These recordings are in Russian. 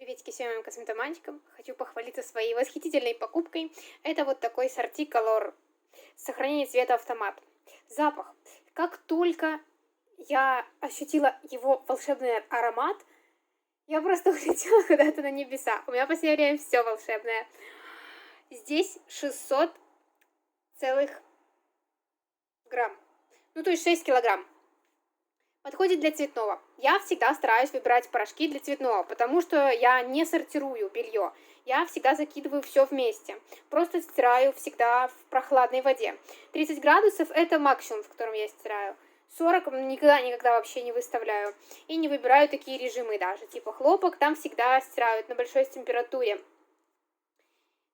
Приветики всем моим косметоманчикам. Хочу похвалиться своей восхитительной покупкой. Это вот такой сорти Color. Сохранение цвета автомат. Запах. Как только я ощутила его волшебный аромат, я просто улетела куда-то на небеса. У меня в последнее время все волшебное. Здесь 600 целых грамм. Ну, то есть 6 килограмм. Подходит для цветного. Я всегда стараюсь выбирать порошки для цветного, потому что я не сортирую белье. Я всегда закидываю все вместе. Просто стираю всегда в прохладной воде. 30 градусов это максимум, в котором я стираю. 40 никогда вообще не выставляю. И не выбираю такие режимы даже. Типа хлопок там всегда стирают на большой температуре.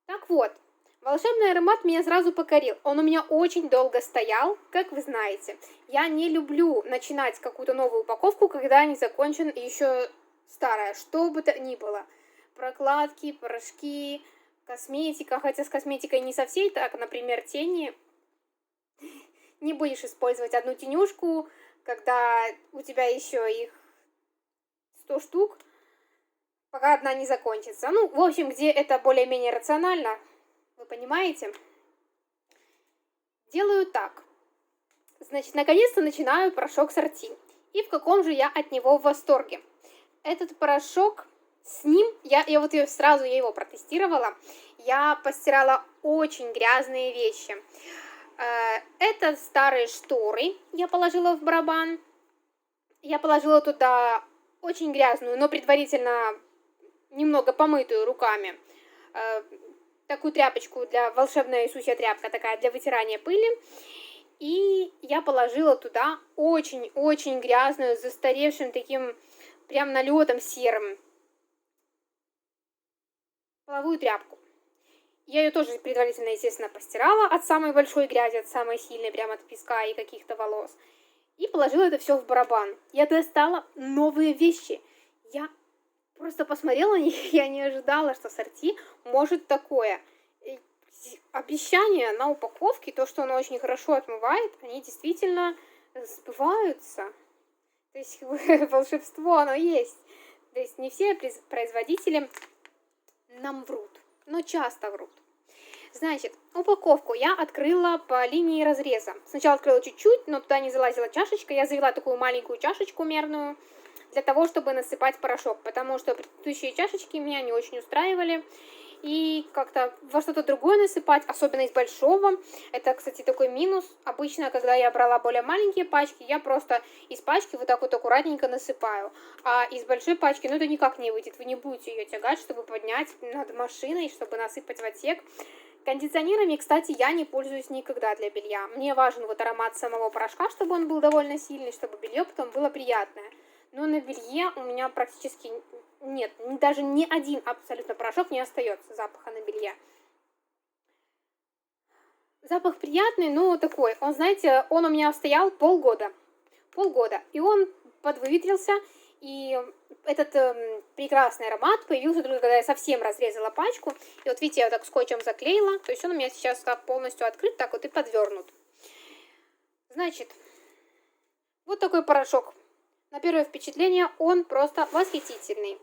Так вот, волшебный аромат меня сразу покорил. Он у меня очень долго стоял, как вы знаете. Я не люблю начинать какую-то новую упаковку, когда не закончен еще старая, что бы то ни было. Прокладки, порошки, косметика. Хотя с косметикой не со всей так, например, тени. Не будешь использовать одну тенюшку, когда у тебя еще их 100 штук, пока одна не закончится. Ну, в общем, где это более-менее рационально, вы понимаете? Делаю так. Значит, наконец-то начинаю порошок сорти. И в каком же я от него в восторге. Этот порошок, с ним, я его протестировала. Я постирала очень грязные вещи. Это старые шторы я положила в барабан. Я положила туда очень грязную, но предварительно немного помытую руками такую тряпочку, волшебная сусья тряпка такая для вытирания пыли. И я положила туда очень-очень грязную, застаревшим таким прям налетом серым половую тряпку. Я ее тоже предварительно, естественно, постирала от самой большой грязи, от самой сильной, прям от песка и каких-то волос. И положила это все в барабан. Я достала новые вещи. Я просто посмотрела на них, я не ожидала, что сорти может такое. Обещания на упаковке, то, что оно очень хорошо отмывает, они действительно сбываются. То есть волшебство, оно есть. То есть не все производители нам врут, но часто врут. Значит, упаковку я открыла по линии разреза. Сначала открыла чуть-чуть, но туда не залазила чашечка. Я завела такую маленькую чашечку мерную для того, чтобы насыпать порошок, потому что предыдущие чашечки меня не очень устраивали. И как-то во что-то другое насыпать, особенно из большого. Это, кстати, такой минус. Обычно, когда я брала более маленькие пачки, я просто из пачки вот так вот аккуратненько насыпаю. А из большой пачки, ну, это никак не выйдет. Вы не будете ее тягать, чтобы поднять над машиной, чтобы насыпать в отсек. Кондиционерами, кстати, я не пользуюсь никогда для белья. Мне важен вот аромат самого порошка, чтобы он был довольно сильный, чтобы белье потом было приятное. Но на белье у меня практически нет, даже ни один абсолютно порошок не остается запаха на белье. Запах приятный, но такой, он, знаете, он у меня стоял полгода, и он подвыветрился, и этот прекрасный аромат появился только когда я совсем разрезала пачку, и вот видите, я вот так скотчем заклеила, то есть он у меня сейчас так полностью открыт, так вот и подвернут. Значит, вот такой порошок. На первое впечатление он просто восхитительный.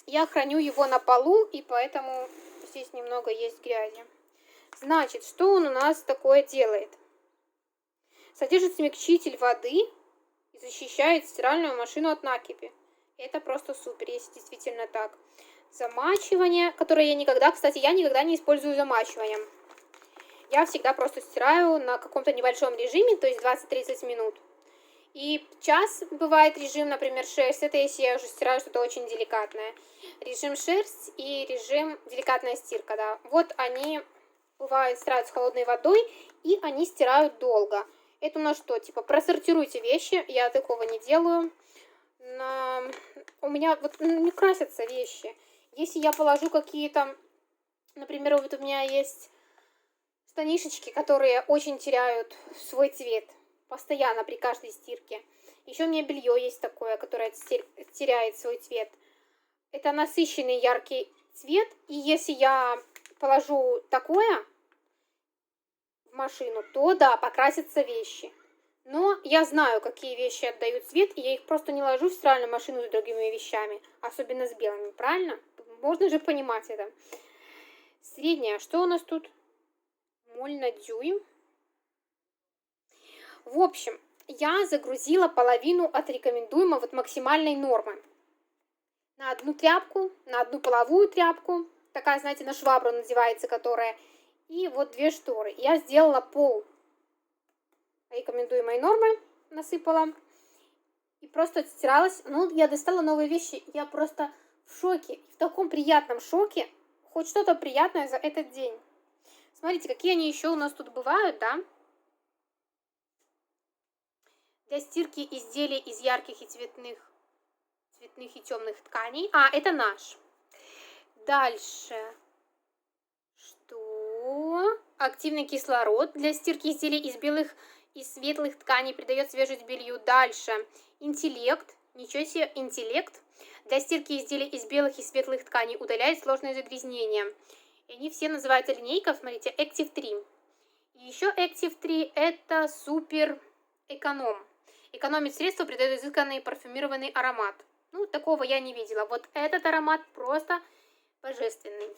Я храню его на полу, и поэтому здесь немного есть грязи. Значит, что он у нас такое делает? Содержит смягчитель воды и защищает стиральную машину от накипи. Это просто супер, если действительно так. Замачивание, которое я никогда не использую замачиванием. Я всегда просто стираю на каком-то небольшом режиме, то есть 20-30 минут. И час бывает режим, например, шерсть. Это если я уже стираю что-то очень деликатное. Режим шерсть и режим деликатная стирка, да. Вот они бывают стирают с холодной водой, и они стирают долго. Это у нас что, типа, просортируйте вещи. Я такого не делаю. У меня вот не красятся вещи. Если я положу какие-то, например, вот у меня есть штанишечки, которые очень теряют свой цвет. Постоянно при каждой стирке. Еще у меня белье есть такое, которое теряет свой цвет. Это насыщенный яркий цвет. И если я положу такое в машину, то да, покрасятся вещи. Но я знаю, какие вещи отдают цвет, и я их просто не ложу в стиральную машину с другими вещами, особенно с белыми, правильно? Можно же понимать это. Средняя, что у нас тут? Моль на дюйм. В общем, я загрузила половину от рекомендуемой вот максимальной нормы. На одну тряпку, на одну половую тряпку, такая, знаете, на швабру надевается, которая, и вот 2 шторы. Я сделала пол рекомендуемой нормы, насыпала, и просто отстиралась. Ну, я достала новые вещи, я просто в шоке, в таком приятном шоке, хоть что-то приятное за этот день. Смотрите, какие они еще у нас тут бывают, да? Для стирки изделий из ярких и цветных и темных тканей. А, это наш. Дальше. Что? Активный кислород для стирки изделий из белых и светлых тканей придает свежесть белью. Дальше. Интеллект. Ничего себе, интеллект. Для стирки изделий из белых и светлых тканей удаляет сложные загрязнения. И они все называются линейка, смотрите, Active 3. И еще Active 3 это супер эконом. Экономит средства, придает изысканный парфюмированный аромат. Ну, такого я не видела. Вот этот аромат просто божественный.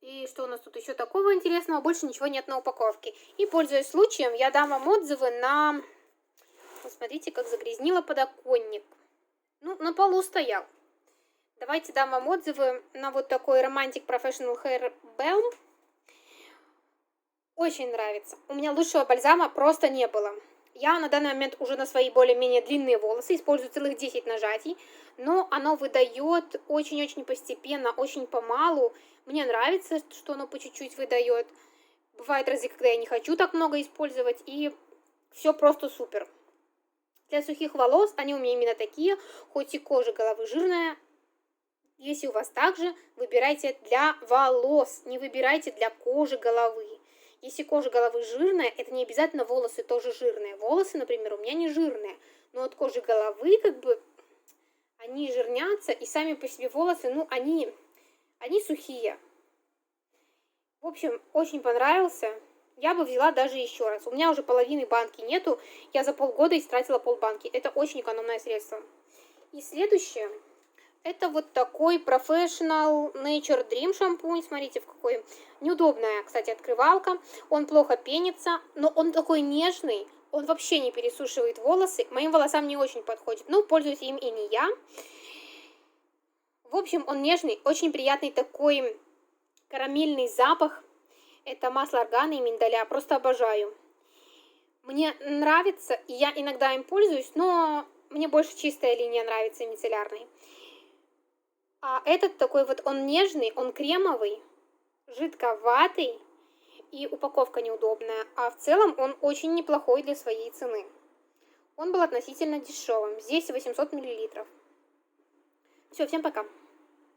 И что у нас тут еще такого интересного? Больше ничего нет на упаковке. И, пользуясь случаем, я дам вам отзывы на... Посмотрите, как загрязнила подоконник. Ну, на полу стоял. Давайте дам вам отзывы на вот такой Romantic Professional Hair Balm. Очень нравится. У меня лучшего бальзама просто не было. Я на данный момент уже на свои более-менее длинные волосы использую целых 10 нажатий, но оно выдает очень-очень постепенно, очень помалу. Мне нравится, что оно по чуть-чуть выдает. Бывают разы, когда я не хочу так много использовать, и все просто супер. Для сухих волос они у меня именно такие, хоть и кожа головы жирная. Если у вас также, выбирайте для волос, не выбирайте для кожи головы. Если кожа головы жирная, это не обязательно волосы тоже жирные. Волосы, например, у меня не жирные, но от кожи головы как бы они жирнятся, и сами по себе волосы, ну, они сухие. В общем, очень понравился. Я бы взяла даже еще раз. У меня уже половины банки нету. Я за полгода истратила полбанки. Это очень экономное средство. И следующее. Это вот такой Professional Nature Dream шампунь. Смотрите, в какой неудобная, кстати, открывалка. Он плохо пенится, но он такой нежный. Он вообще не пересушивает волосы. Моим волосам не очень подходит. Но пользуюсь им и не я. В общем, он нежный, очень приятный такой карамельный запах. Это масло органа и миндаля. Просто обожаю. Мне нравится, и я иногда им пользуюсь, но мне больше чистая линия нравится, мицеллярной. А этот такой вот, он нежный, он кремовый, жидковатый, и упаковка неудобная. А в целом он очень неплохой для своей цены. Он был относительно дешевым. Здесь 800 мл. Все, всем пока.